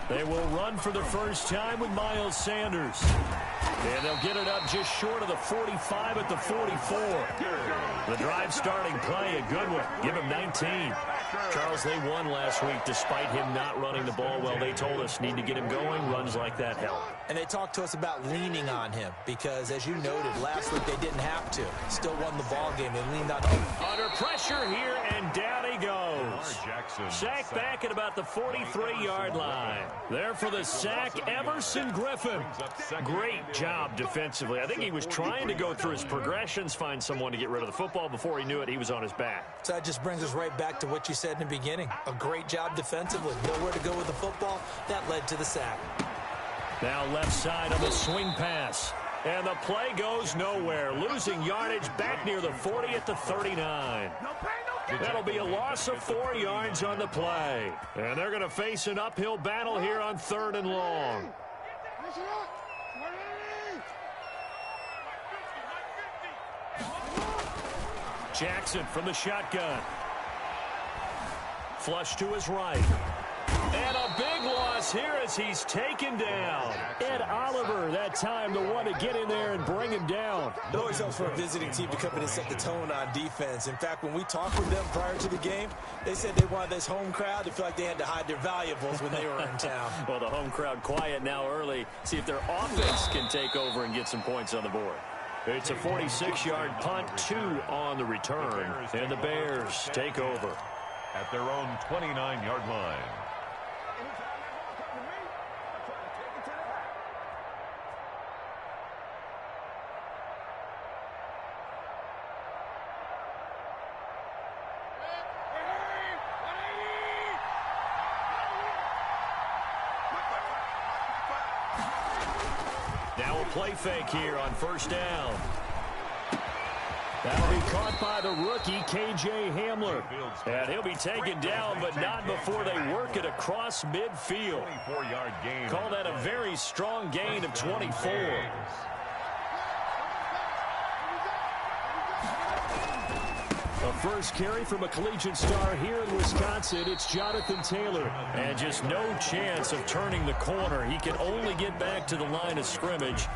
They will run for the first time with Miles Sanders. And they'll get it up just short of the 45 at the 44. The drive starting play, a good one. Give him 19. Charles, they won last week despite him not running the ball well. They told us need to get him going. Runs like that help. And they talked to us about leaning on him because, as you noted, last week they didn't have to. Still won the ball game. They leaned on him. Under pressure here, and down he goes. Sack back at about the 43-yard line. There for the sack, Everson Griffin. Great job defensively. I think he was trying to go through his progressions, find someone to get rid of the football. Before he knew it, he was on his back. So that just brings us right back to what you said in the beginning. A great job defensively. Nowhere to go with the football. That led to the sack. Now left side of the swing pass. And the play goes nowhere. Losing yardage back near the 40 at the 39. That'll be a loss of 4 yards on the play. And they're going to face an uphill battle here on 3rd and long. Jackson from the shotgun. Flush to his right. And a big loss here as he's taken down. Ed Oliver, that time, the one to get in there and bring him down. It always helps for a visiting team to come in and set the tone on defense. In fact, when we talked with them prior to the game, they said they wanted this home crowd to feel like they had to hide their valuables when they were in town. Well, the home crowd quiet now early. See if their offense can take over and get some points on the board. It's a 46-yard punt, 2 on the return, and the Bears take over at their own 29-yard line. Now a play fake here on first down. That'll be caught by the rookie, K.J. Hamler. And he'll be taken down, but not before they work it across midfield. 24-yard gain. Call that a very strong gain of 24. A first carry from a collegiate star here in Wisconsin. It's Jonathan Taylor. And just no chance of turning the corner. He can only get back to the line of scrimmage.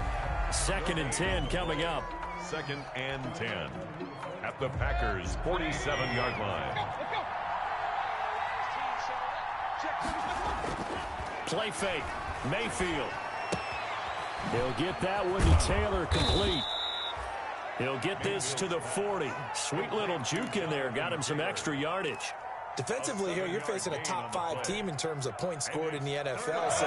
2nd and 10 coming up. 2nd and 10 at the Packers' 47-yard line. Play fake. Mayfield. He'll get that one to Taylor complete. He'll get this to the 40. Sweet little juke in there. Got him some extra yardage. Defensively here, you're facing a top 5 team in terms of points scored in the NFL. So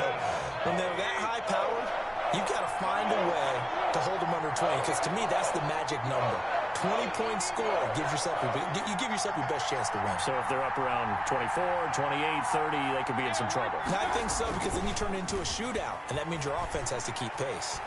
when they're that high powered, you've got to find a way to hold them under 20, because to me, that's the magic number. 20 points scored gives yourself you give yourself your best chance to win. So if they're up around 24, 28, 30, they could be in some trouble. And I think so, because then you turn it into a shootout, and that means your offense has to keep pace.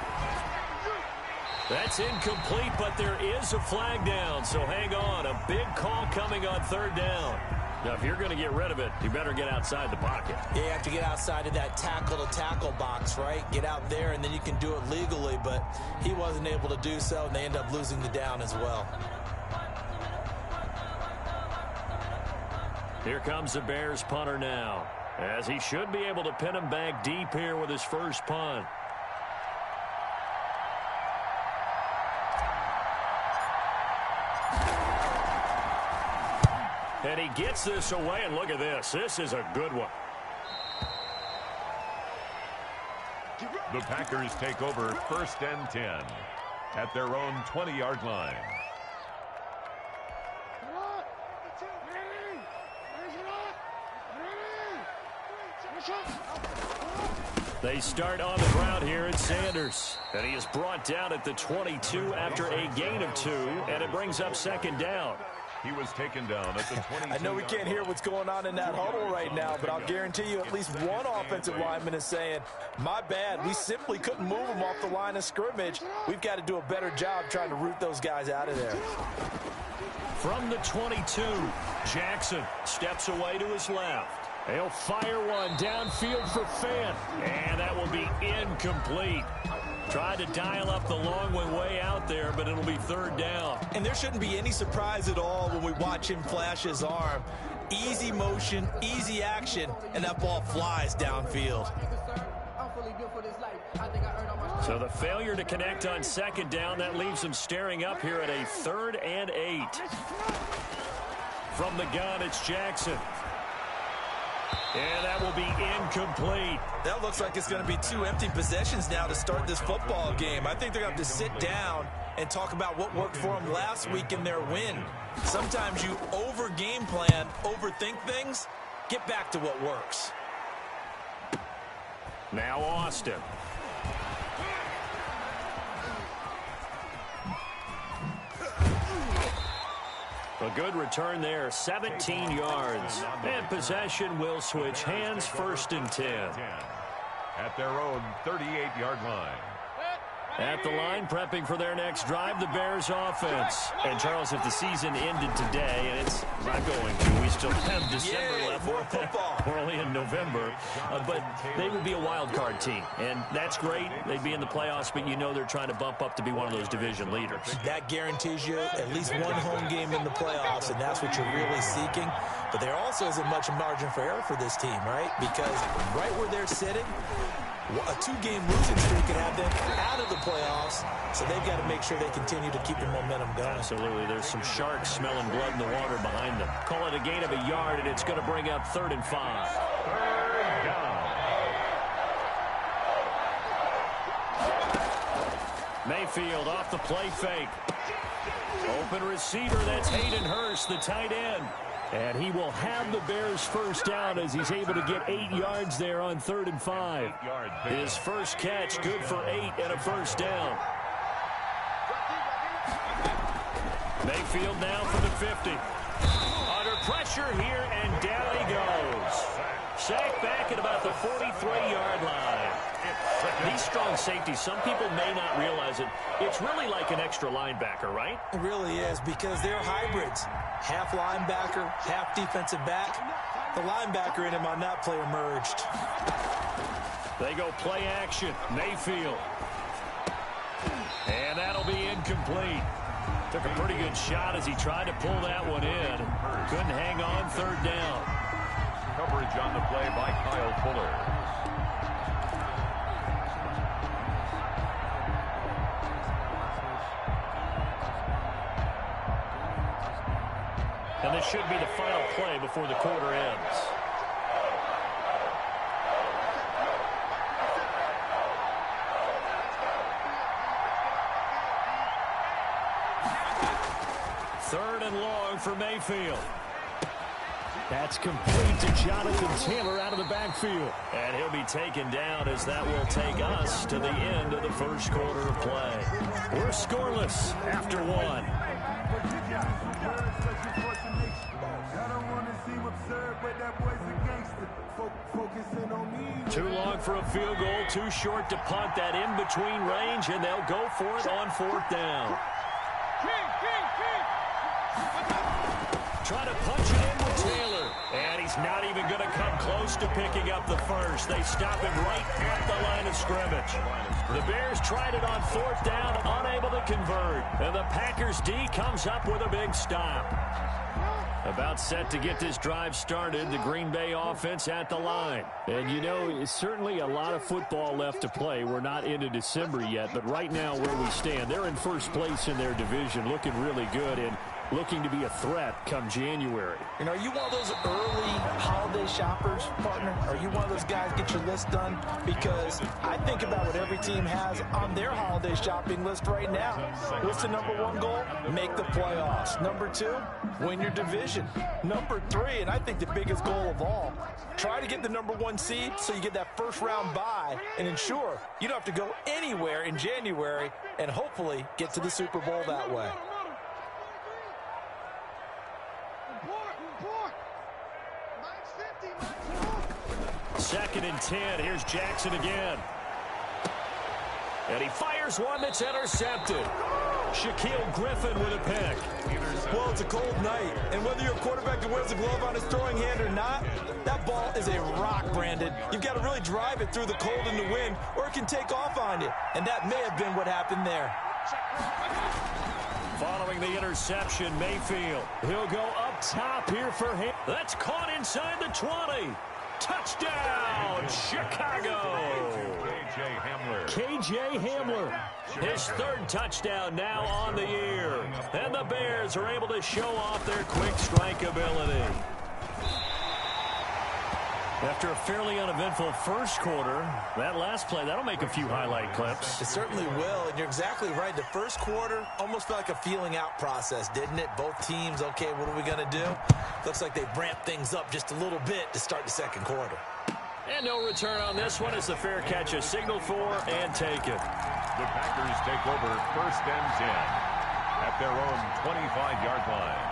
That's incomplete, but there is a flag down, so hang on. A big call coming on 3rd down. Now, if you're going to get rid of it, you better get outside the pocket. Yeah, you have to get outside of that tackle-to-tackle box, right? Get out there, and then you can do it legally, but he wasn't able to do so, and they end up losing the down as well. Here comes the Bears punter now, as he should be able to pin him back deep here with his first punt. And he gets this away, and look at this. This is a good one. The Packers take over 1st and 10 at their own 20-yard line. They start on the ground here at Sanders. And he is brought down at the 22 after a gain of 2, and it brings up 2nd down. He was taken down at the 22. I know we can't hear what's going on in that huddle right now, but I'll guarantee you at least one offensive lineman is saying, my bad, we simply couldn't move them off the line of scrimmage. We've got to do a better job trying to root those guys out of there. From the 22, Jackson steps away to his left. He'll fire one downfield for Fant, and that will be incomplete. Tried to dial up the long way out there, but it'll be 3rd down. And there shouldn't be any surprise at all when we watch him flash his arm. Easy motion, easy action, and that ball flies downfield. So the failure to connect on second down, that leaves them staring up here at a 3rd and 8. From the gun, it's Jackson. And that will be incomplete. That looks like it's going to be 2 empty possessions now to start this football game. I think they're going to have to sit down and talk about what worked for them last week in their win. Sometimes you over-game plan, overthink things. Get back to what works. Now Austin. A good return there, 17 yards. And possession will switch hands, 1st and 10. At their own 38-yard line. At the line, prepping for their next drive, the Bears offense. And, Charles, if the season ended today, and it's not going to, we still have December left. More football. We're only in November. But they would be a wild card team. And that's great. They'd be in the playoffs, but you know they're trying to bump up to be one of those division leaders. That guarantees you at least one home game in the playoffs, and that's what you're really seeking. But there also isn't much margin for error for this team, right? Because right where they're sitting, a 2-game losing streak can have them out of the playoffs, so they've got to make sure they continue to keep the momentum going. Absolutely. There's some sharks smelling blood in the water behind them. Call it a gain of a yard, and it's going to bring up 3rd and 5. 3rd down. Mayfield off the play fake. Open receiver, that's Hayden Hurst, the tight end. And he will have the Bears' first down as he's able to get 8 yards there on 3rd and 5. His first catch, good for 8 and a first down. Mayfield now for the 50. Under pressure here, and down he goes. Sacked back at about the 43-yard line. These strong safeties, some people may not realize it. It's really like an extra linebacker, right? It really is, because they're hybrids. Half linebacker, half defensive back. The linebacker in him on that play emerged. They go play action. Mayfield. And that'll be incomplete. Took a pretty good shot as he tried to pull that one in. Couldn't hang on, 3rd down. Coverage on the play by Kyle Fuller. And this should be the final play before the quarter ends. Third and long for Mayfield. That's complete to Jonathan Taylor out of the backfield. And he'll be taken down as that will take us to the end of the first quarter of play. We're scoreless after 1. Too long for a field goal, too short to punt. That in between range, and they'll go for it on 4th down. Try to punch it in with Taylor. And he's not even going to come close to picking up the first. They stop him right at the line of scrimmage. The Bears tried it on 4th down, unable to convert. And the Packers D comes up with a big stop. About set to get this drive started, the Green Bay offense at the line. And, you know, it's certainly a lot of football left to play. We're not into December yet, but right now where we stand, they're in first place in their division, looking really good and looking to be a threat come January. And are you one of those early holiday shoppers, partner? Are you one of those guys get your list done? Because I think about what every team has on their holiday shopping list right now. What's the number 1 goal? Make the playoffs. Number 2, win your division. Number 3, and I think the biggest goal of all, try to get the number 1 seed so you get that first round bye and ensure you don't have to go anywhere in January and hopefully get to the Super Bowl that way. Second and 10. Here's Jackson again. And he fires one that's intercepted. Shaquille Griffin with a pick. Well, it's a cold night, and whether you're a quarterback that wears a glove on his throwing hand or not, that ball is a rock, Brandon. You've got to really drive it through the cold and the wind, or it can take off on you. And that may have been what happened there. Following the interception, Mayfield. He'll go up top here for him. That's caught inside the 20. Touchdown, Chicago. KJ Hamler. His third touchdown now on the year. And the Bears are able to show off their quick strike ability. After a fairly uneventful first quarter, that last play, that'll make a few highlight clips. It certainly will, and you're exactly right. The first quarter almost felt like a feeling out process, didn't it? Both teams, okay, what are we going to do? Looks like they ramped things up just a little bit to start the second quarter. And no return on this one as the fair catch is signaled for and taken. The Packers take over 1st and 10 at their own 25-yard line.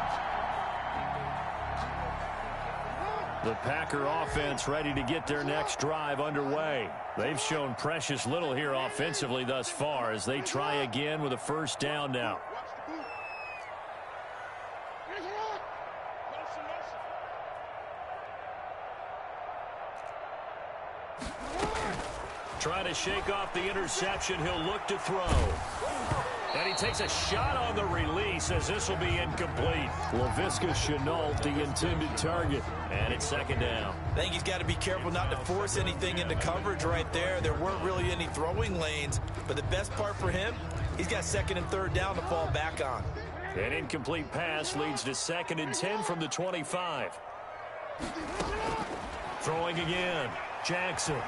The Packer offense ready to get their next drive underway. They've shown precious little here offensively thus far as they try again with a first down now. Trying to shake off the interception. He'll look to throw. And he takes a shot on the release as this will be incomplete. Laviska Shenault, the intended target. And it's second down. I think he's got to be careful not to force anything into coverage right there. There weren't really any throwing lanes. But the best part for him, he's got 2nd and 3rd down to fall back on. An incomplete pass leads to 2nd and 10 from the 25. Throwing again. Jackson.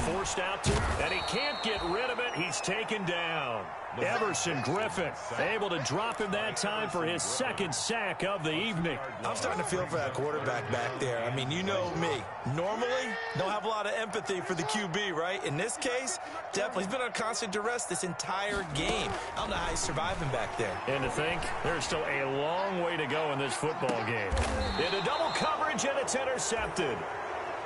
Forced out to, and he can't get rid of it. He's taken down. Everson Griffin able to drop him that time for his 2nd sack of the evening. I'm starting to feel for that quarterback back there. I mean, you know me. Normally, don't have a lot of empathy for the QB, right? In this case, definitely. He's been on constant duress this entire game. I don't know how he's surviving back there. And to think, there's still a long way to go in this football game. Into double coverage, and it's intercepted.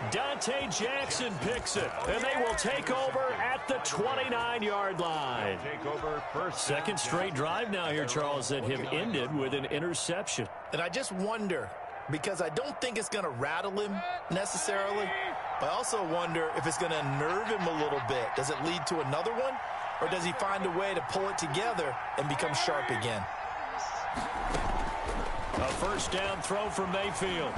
Dante Jackson picks it, and they will take over at the 29-yard line. Second straight drive now here, Charles, that have ended with an interception. And I just wonder, because I don't think it's going to rattle him necessarily, but I also wonder if it's going to unnerve him a little bit. Does it lead to another one, or does he find a way to pull it together and become sharp again? A first down throw from Mayfield.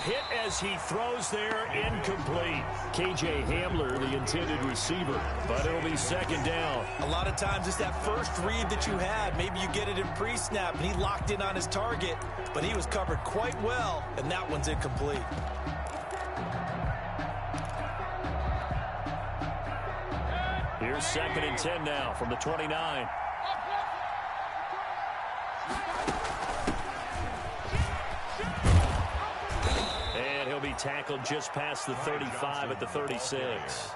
Hit as he throws there, incomplete. KJ Hamler, the intended receiver, but it'll be 2nd down. A lot of times it's that first read that you had. Maybe you get it in pre-snap, and he locked in on his target, but he was covered quite well, and that one's incomplete. Here's 2nd and 10 now from the 29. Tackled just past the 35 at the 36.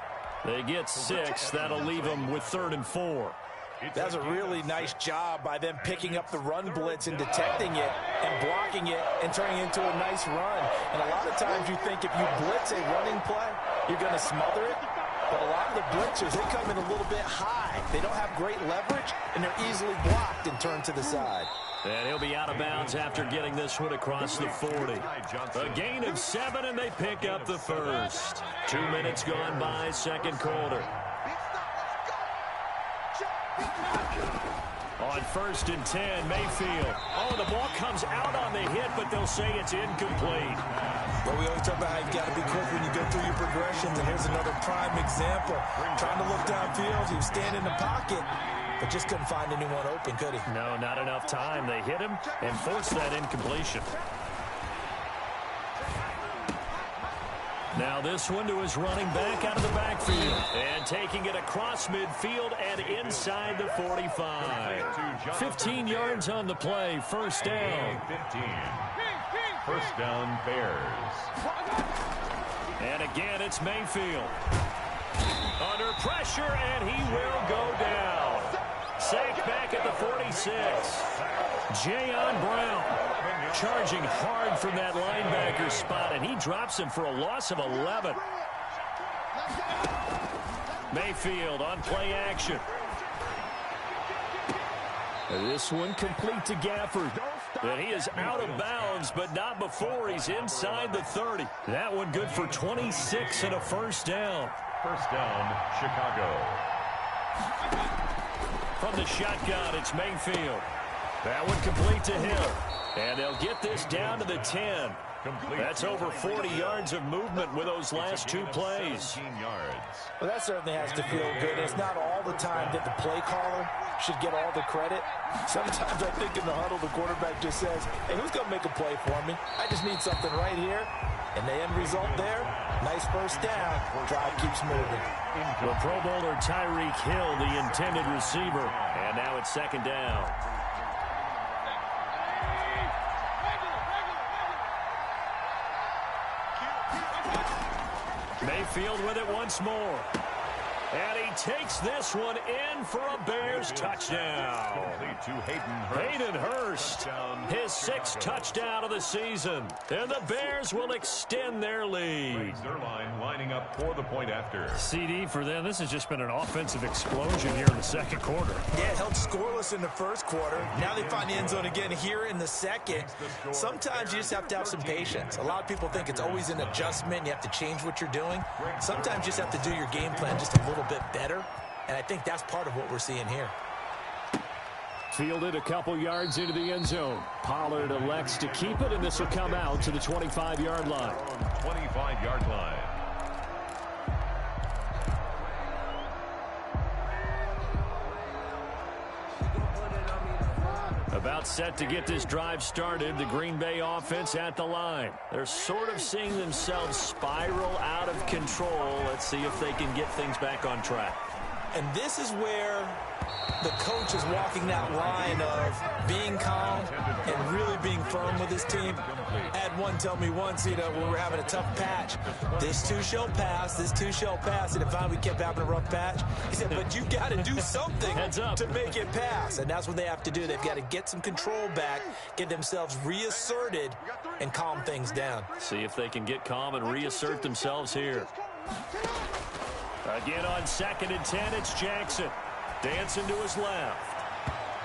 They get 6. That'll leave them with 3rd and 4. That's a really nice job by them picking up the run blitz and detecting it and blocking it and turning it into a nice run. And a lot of times you think if you blitz a running play, you're going to smother it. But a lot of the blitzers, they come in a little bit high. They don't have great leverage, and they're easily blocked and turned to the side. And he'll be out of bounds after getting this one across the 40. A gain of 7, and they pick up the first. 2 minutes gone by, second quarter. On 1st and 10, Mayfield. Oh, the ball comes out on the hit, but they'll say it's incomplete. Well, we always talk about how you've got to be quick when you go through your progressions, and here's another prime example. Trying to look downfield, he was standing in the pocket, but just couldn't find anyone open, could he? No, not enough time. They hit him and forced that incompletion. Now this one to his running back out of the backfield. And taking it across midfield and inside the 45. 15 yards on the play. First down. 15. First down, Bears. And again, it's Mayfield. Under pressure, and he will go down. Sacked back at the 46. Jayon Brown charging hard from that linebacker spot, and he drops him for a loss of 11. Mayfield on play action. This one complete to Gafford. And he is out of bounds, but not before he's inside the 30. That one good for 26 and a first down. First down, Chicago. from the shotgun. It's Mayfield. That one complete to him. And they'll get this down to the 10. That's over 40 yards of movement with those last two plays. Well, that certainly has to feel good. It's not all the time that the play caller should get all the credit. Sometimes I think in the huddle, the quarterback just says, hey, who's going to make a play for me? I just need something right here. And the end result there, nice first down. Drive keeps moving. The Pro Bowler Tyreek Hill, the intended receiver. And now it's second down. Mayfield with it once more. And he takes this one in for a Bears touchdown. Hayden Hurst, his sixth touchdown of the season. And the Bears will extend their lead. Zerline lining up for the point after. CD for them. This has just been an offensive explosion here in the second quarter. Yeah, held scoreless in the first quarter. Now they find the end zone again here in the second. Sometimes you just have to have some patience. A lot of people think it's always an adjustment. You have to change what you're doing. Sometimes you just have to do your game plan just a little bit better, and I think that's part of what we're seeing here. Fielded a couple yards into the end zone. Pollard elects to keep it, and this will come out to the 25-yard line. 25-yard line. About set to get this drive started, the Green Bay offense at the line. They're sort of seeing themselves spiral out of control. Let's see if they can get things back on track. And this is where the coach is walking that line of being calm and really being firm with his team. I had one tell me once, when we were having a tough patch, this too shall pass, this too shall pass. And finally we kept having a rough patch. He said, but you got to do something to make it pass. And that's what they have to do. They've got to get some control back, get themselves reasserted, and calm things down. See if they can get calm and reassert themselves here. Again on 2nd and 10, it's Jackson. Dancing to his left.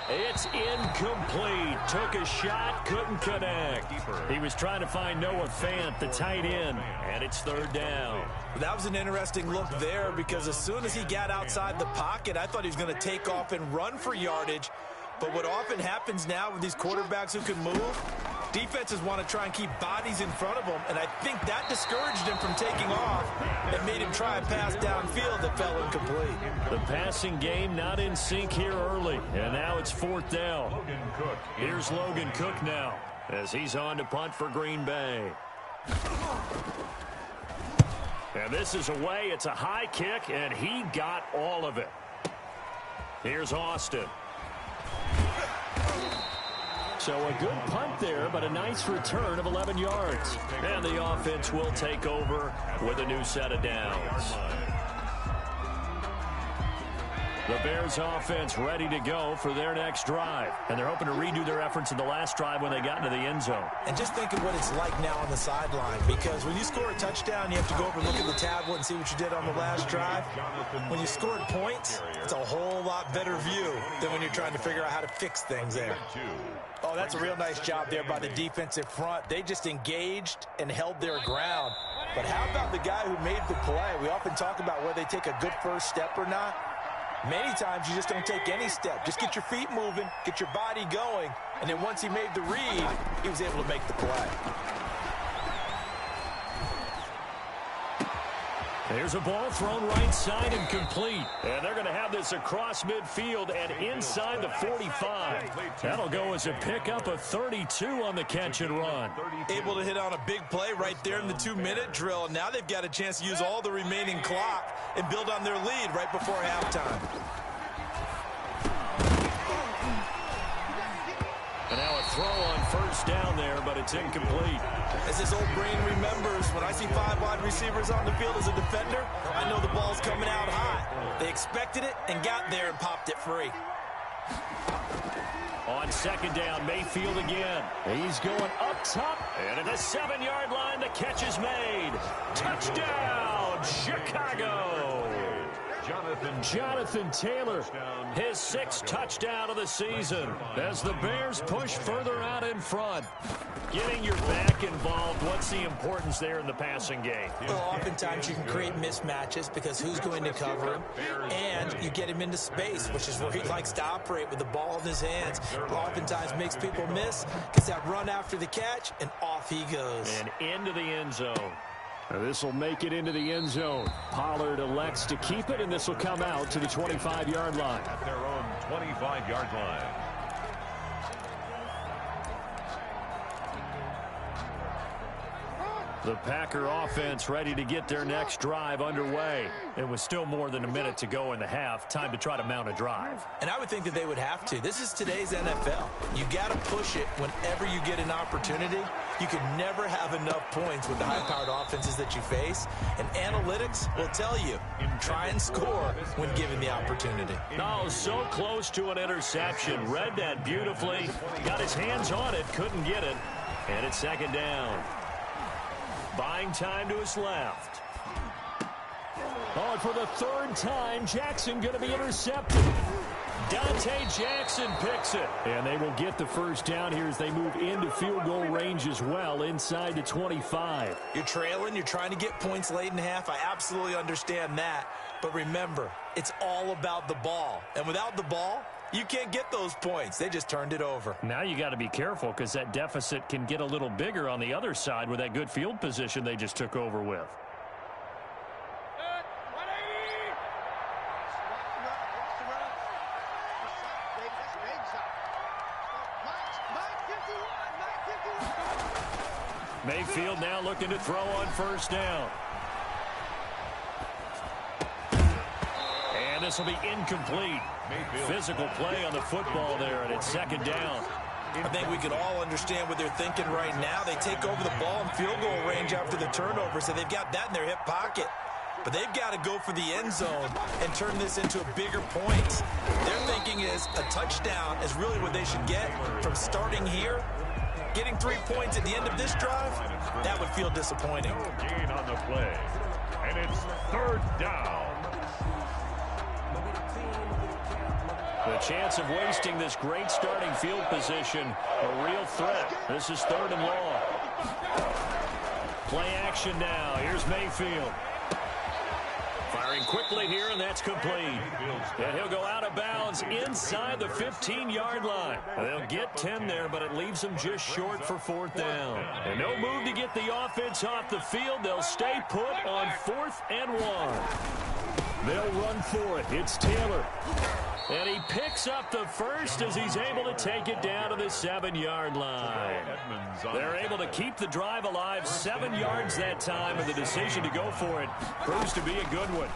It's incomplete. Took a shot, couldn't connect. He was trying to find Noah Fant, the tight end, and it's third down. That was an interesting look there because as soon as he got outside the pocket, I thought he was going to take off and run for yardage. But what often happens now with these quarterbacks who can move, defenses want to try and keep bodies in front of them, and I think that discouraged him from taking off and made him try a pass downfield that fell incomplete. The passing game not in sync here early, and now it's fourth down. Here's Logan Cook now as he's on to punt for Green Bay. And this is away. It's a high kick, and he got all of it. Here's Austin. So a good punt there, but a nice return of 11 yards. And the offense will take over with a new set of downs. The Bears offense ready to go for their next drive. And they're hoping to redo their efforts in the last drive when they got into the end zone. And just think of what it's like now on the sideline, because when you score a touchdown, you have to go over and look at the tablet and see what you did on the last drive. When you scored points, it's a whole lot better view than when you're trying to figure out how to fix things there. Oh, that's a real nice job there by the defensive front. They just engaged and held their ground. But how about the guy who made the play? We often talk about whether they take a good first step or not. Many times you just don't take any step. Just get your feet moving, get your body going, and then once he made the read, he was able to make the play. There's a ball thrown right side and complete. And they're going to have this across midfield and inside the 45. That'll go as a pickup of 32 on the catch and run. Able to hit on a big play right there in the 2-minute drill. Now they've got a chance to use all the remaining clock and build on their lead right before halftime. And now a throw on first down there, but it's incomplete. As his old brain remembers, when I see 5 wide receivers on the field as a defender, I know the ball's coming out high. They expected it and got there and popped it free. On second down, Mayfield again. He's going up top, and at the 7-yard line, the catch is made. Touchdown, Chicago! Jonathan Taylor, his 6th touchdown of the season as the Bears push further out in front. Getting your back involved, what's the importance there in the passing game? Well, oftentimes you can create mismatches because who's going to cover him, and you get him into space, which is where he likes to operate with the ball in his hands. Oftentimes makes people miss, gets that run after the catch, and off he goes. And into the end zone. This will make it into the end zone. Pollard elects to keep it, and this will come out to the 25-yard line. At their own 25-yard line. The Packer offense ready to get their next drive underway. It was still more than a minute to go in the half. Time to try to mount a drive. And I would think that they would have to. This is today's NFL. You got to push it whenever you get an opportunity. You can never have enough points with the high-powered offenses that you face. And analytics will tell you, try and score when given the opportunity. Oh, so close to an interception. Read that beautifully. Got his hands on it, couldn't get it. And it's 2nd down. Buying time to his left. Oh, and for the 3rd time, Jackson going to be intercepted. Dante Jackson picks it. And they will get the 1st down here as they move into field goal range as well, inside the 25. You're trailing. You're trying to get points late in half. I absolutely understand that. But remember, it's all about the ball. And without the ball, you can't get those points. They just turned it over. Now you got to be careful because that deficit can get a little bigger on the other side with that good field position they just took over with. Mayfield now looking to throw on 1st down. And this will be incomplete. Physical play on the football there, and it's 2nd down. I think we can all understand what they're thinking right now. They take over the ball in field goal range after the turnover, so they've got that in their hip pocket. But they've got to go for the end zone and turn this into a bigger point. Their thinking is a touchdown is really what they should get from starting here. Getting 3 points at the end of this drive, that would feel disappointing. Gain on the play. And it's 3rd down. The chance of wasting this great starting field position, a real threat. This is 3rd and long. Play action now. Here's Mayfield. Firing quickly here, and that's complete. And he'll go out of bounds inside the 15-yard line. They'll get 10 there, but it leaves them just short for 4th down. And no move to get the offense off the field. They'll stay put on 4th and 1. They'll run for it. It's Taylor. And he picks up the 1st as he's able to take it down to the 7-yard line. They're able to keep the drive alive 7 yards that time, and the decision to go for it proves to be a good one.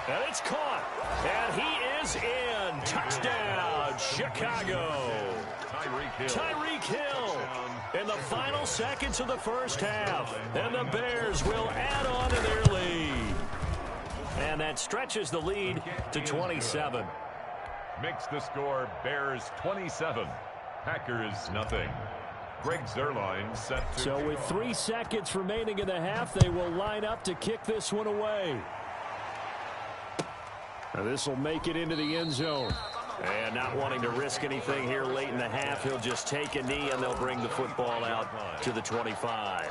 And it's caught. And he is in. Touchdown, Chicago. Tyreek Hill in the final seconds of the 1st half. And the Bears will add on to their lead. And that stretches the lead to 27. Makes the score Bears 27, Packers nothing. Greg Zuerlein set to... So with 3 seconds remaining in the half, they will line up to kick this one away. Now this will make it into the end zone. And not wanting to risk anything here late in the half, he'll just take a knee and they'll bring the football out to the 25.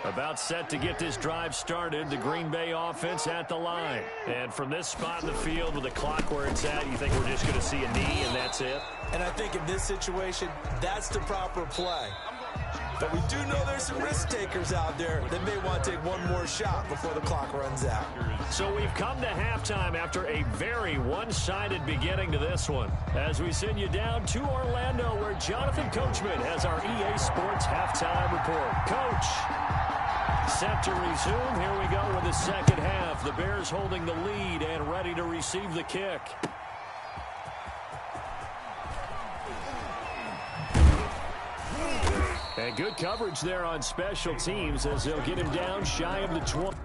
About set to get this drive started, the Green Bay offense at the line. And from this spot in the field with the clock where it's at, you think we're just going to see a knee and that's it? And I think in this situation, that's the proper play. But we do know there's some risk takers out there that may want to take one more shot before the clock runs out. So we've come to halftime after a very one-sided beginning to this one. As we send you down to Orlando, where Jonathan Coachman has our EA Sports halftime report. Coach, set to resume. Here we go with the 2nd half. The Bears holding the lead and ready to receive the kick. And good coverage there on special teams as they'll get him down shy of the 20.